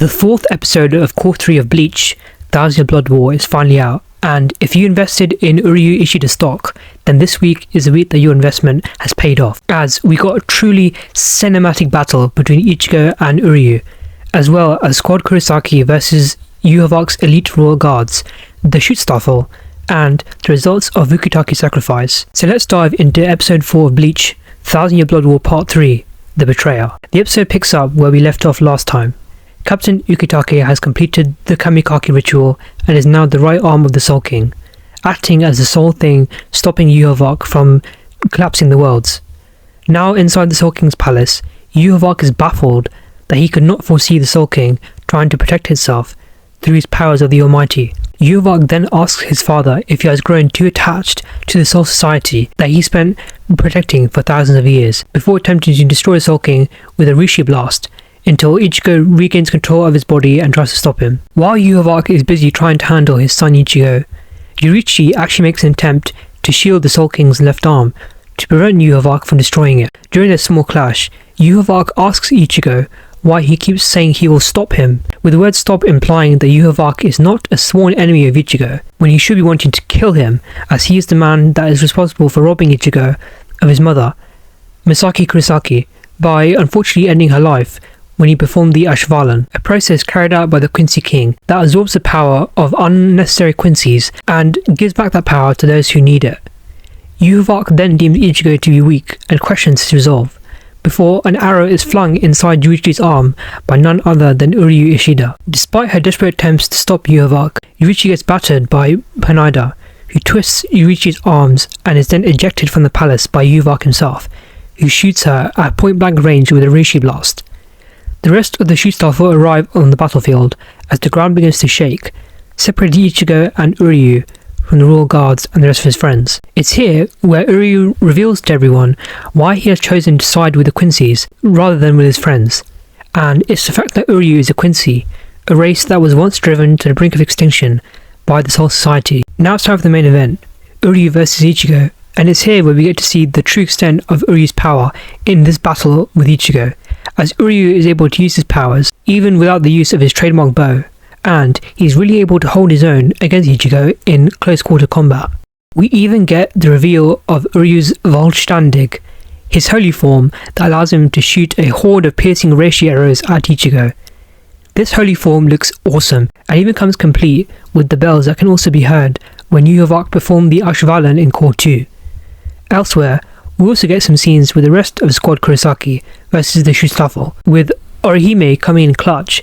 The fourth episode of Core 3 of Bleach, Thousand Blood War, is finally out, and if you invested in Uryu Ishida stock, then this week is the week that your investment has paid off, as we got a truly cinematic battle between Ichigo and Uryu, as well as Squad Kurosaki versus Yhwach's elite royal guards, the schustzstaffel, and the results of Ukitaki's sacrifice. So let's dive into episode 4 of Bleach, Thousand Year Blood War Part 3, The Betrayer. The episode picks up where we left off last time. Captain Ukitake has completed the Kamikake ritual and is now the right arm of the Soul King, acting as the sole thing stopping Yhwach from collapsing the worlds. Now inside the Soul King's palace, Yhwach is baffled that he could not foresee the Soul King trying to protect himself through his powers of the Almighty. Yhwach then asks his father if he has grown too attached to the Soul Society that he spent protecting for thousands of years, before attempting to destroy the Soul King with a Rishi blast, until Ichigo regains control of his body and tries to stop him. While Yhwach is busy trying to handle his son Ichigo, Yourichi actually makes an attempt to shield the Soul King's left arm to prevent Yhwach from destroying it. During a small clash, Yhwach asks Ichigo why he keeps saying he will stop him, with the word stop implying that Yhwach is not a sworn enemy of Ichigo, when he should be wanting to kill him, as he is the man that is responsible for robbing Ichigo of his mother, Misaki Kurosaki, by unfortunately ending her life when he performed the Ashvalan, a process carried out by the Quincy King that absorbs the power of unnecessary Quincy's and gives back that power to those who need it. Yhwach then deems Ichigo to be weak and questions his resolve, before an arrow is flung inside Yourichi's arm by none other than Uryu Ishida. Despite her desperate attempts to stop Yhwach, Yourichi gets battered by Pernida, who twists Yourichi's arms and is then ejected from the palace by Yhwach himself, who shoots her at point-blank range with a Rishi blast. The rest of the schustzstaffel arrive on the battlefield as the ground begins to shake, separating Ichigo and Uryu from the royal guards and the rest of his friends. It's here where Uryu reveals to everyone why he has chosen to side with the Quincy's rather than with his friends, and it's the fact that Uryu is a Quincy, a race that was once driven to the brink of extinction by the Soul Society. Now it's time for the main event, Uryu versus Ichigo, and it's here where we get to see the true extent of Uryu's power in this battle with Ichigo, as Uryu is able to use his powers even without the use of his trademark bow, and he's really able to hold his own against Ichigo in close quarter combat. We even get the reveal of Uryu's Vollständig, his holy form that allows him to shoot a horde of piercing reishi arrows at Ichigo. This holy form looks awesome and even comes complete with the bells that can also be heard when Yhwach performed the Ashvalan in Core 2. Elsewhere, we also get some scenes with the rest of Squad Kurosaki versus the schustzstaffel, with Orihime coming in clutch,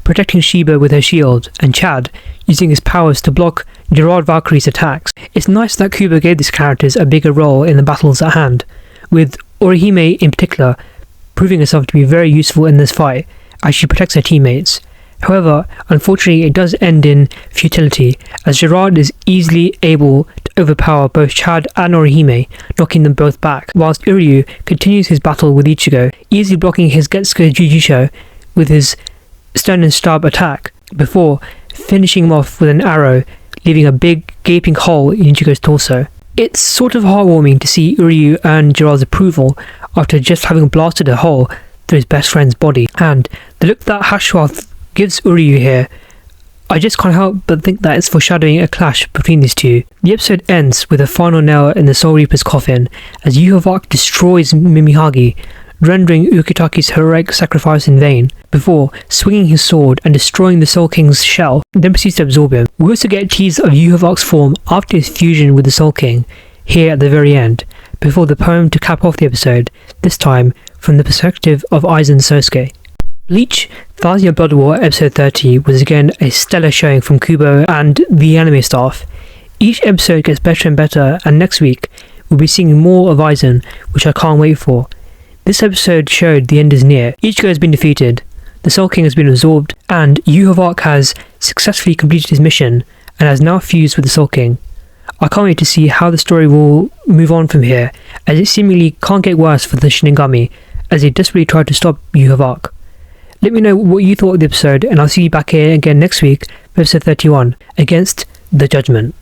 protecting Shiba with her shield, and Chad using his powers to block Gerard Valkyrie's attacks. It's nice that Kubo gave these characters a bigger role in the battles at hand, with Orihime in particular proving herself to be very useful in this fight as she protects her teammates. However, unfortunately it does end in futility, as Gerard is easily able to overpower both Chad and Orihime, knocking them both back, whilst Uryu continues his battle with Ichigo, easily blocking his Getsuga Jujisho with his stun and stab attack, before finishing him off with an arrow, leaving a big gaping hole in Ichigo's torso. It's sort of heartwarming to see Uryu earn Gerard's approval after just having blasted a hole through his best friend's body, and the look that Hashwath gives Uryu here, I just can't help but think that it's foreshadowing a clash between these two. The episode ends with a final nail in the Soul Reaper's coffin as Yhwach destroys Mimihagi, rendering Ukitaki's heroic sacrifice in vain, before swinging his sword and destroying the Soul King's shell, then proceeds to absorb him. We also get a tease of Yhwach's form after his fusion with the Soul King, here at the very end, before the poem to cap off the episode, this time from the perspective of Aizen Sosuke. Bleach Thousand Year Blood War episode 30 was again a stellar showing from Kubo and the anime staff. Each episode gets better and better, and next week we'll be seeing more of Aizen, which I can't wait for. This episode showed the end is near. Ichigo has been defeated, the Soul King has been absorbed, and Yhwach has successfully completed his mission and has now fused with the Soul King. I can't wait to see how the story will move on from here, as it seemingly can't get worse for the Shinigami as they desperately try to stop Yhwach. Let me know what you thought of the episode, and I'll see you back here again next week for episode 31, Against the Judgment.